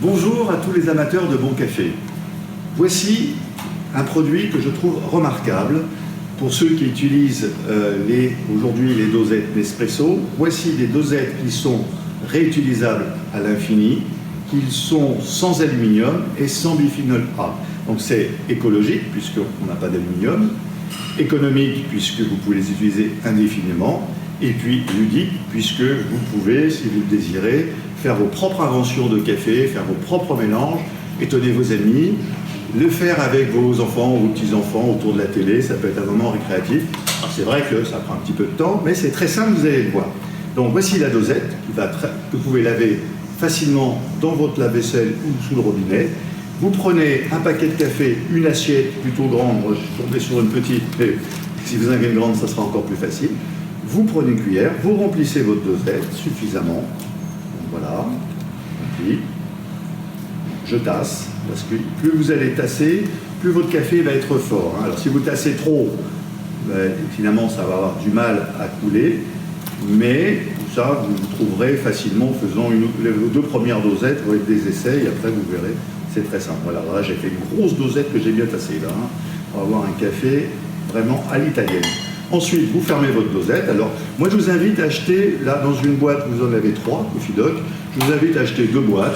Bonjour à tous les amateurs de bon café. Voici un produit que je trouve remarquable pour ceux qui utilisent aujourd'hui les dosettes Nespresso. Voici des dosettes qui sont réutilisables à l'infini, qui sont sans aluminium et sans bisphénol A. Donc c'est écologique puisqu'on n'a pas d'aluminium, économique puisque vous pouvez les utiliser indéfiniment, et puis ludique puisque vous pouvez, si vous le désirez, faire vos propres inventions de café, faire vos propres mélanges, étonner vos amis, le faire avec vos enfants ou vos petits-enfants autour de la télé, ça peut être un moment récréatif. Alors c'est vrai que ça prend un petit peu de temps, mais c'est très simple, vous allez le voir. Donc voici la dosette que vous pouvez laver facilement dans votre lave-vaisselle ou sous le robinet. Vous prenez un paquet de café, une assiette plutôt grande, moi je suis tombé sur une petite, mais si vous en avez une grande, ça sera encore plus facile. Vous prenez une cuillère, vous remplissez votre dosette suffisamment. Voilà, puis je tasse, parce que plus vous allez tasser, plus votre café va être fort. Alors si vous tassez trop, finalement ça va avoir du mal à couler, mais ça vous trouverez facilement en faisant les deux premières dosettes, vous faites des essais et après vous verrez, c'est très simple. Voilà, là j'ai fait une grosse dosette que j'ai bien tassée là. On va avoir un café vraiment à l'italienne. Ensuite, vous fermez votre dosette. Alors, moi, je vous invite à acheter, là, dans une boîte, vous en avez 3, Coffee Doc. Je vous invite à acheter 2 boîtes,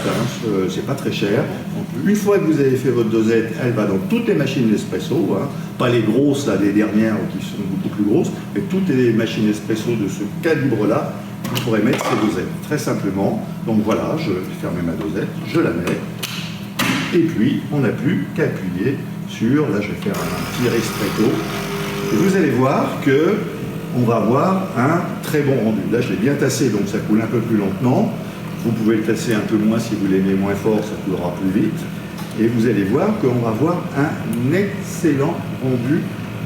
c'est pas très cher. Donc, une fois que vous avez fait votre dosette, elle va dans toutes les machines Nespresso, pas les grosses, là, les dernières qui sont beaucoup plus grosses, mais toutes les machines Nespresso de ce calibre-là, vous pourrez mettre ces dosettes, très simplement. Donc voilà, je vais fermer ma dosette, je la mets, et puis, on n'a plus qu'à appuyer sur, là, je vais faire un petit ristretto. Et vous allez voir qu'on va avoir un très bon rendu. Là, je l'ai bien tassé, donc ça coule un peu plus lentement. Vous pouvez le tasser un peu moins si vous l'aimez moins fort, ça coulera plus vite. Et vous allez voir qu'on va avoir un excellent rendu,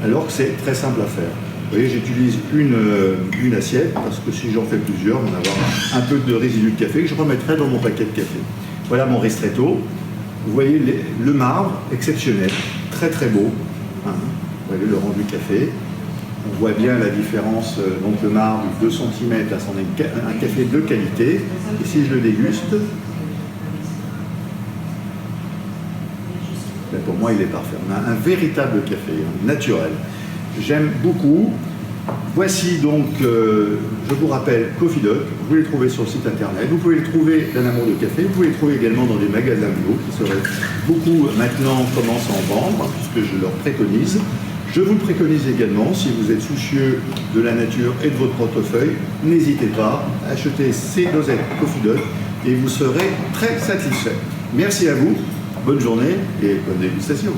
alors que c'est très simple à faire. Vous voyez, j'utilise une assiette, parce que si j'en fais plusieurs, on va avoir un peu de résidu de café que je remettrai dans mon paquet de café. Voilà mon ristretto. Vous voyez le marbre, exceptionnel, très très beau. Vous voyez le rendu café, on voit bien la différence, donc le marbre 2 cm, là c'en est un café de qualité, et si je le déguste, là, pour moi il est parfait, on a un véritable café, naturel, j'aime beaucoup. Voici donc, je vous rappelle, Coffee Doc, vous pouvez les trouver sur le site internet, vous pouvez les trouver d'un amour de café, vous pouvez les trouver également dans des magasins bio, qui seraient beaucoup maintenant commencent à en vendre, puisque je leur préconise. Je vous le préconise également, si vous êtes soucieux de la nature et de votre portefeuille, n'hésitez pas à acheter ces dosettes Coffee Doc et vous serez très satisfait. Merci à vous, bonne journée et bonne dégustation.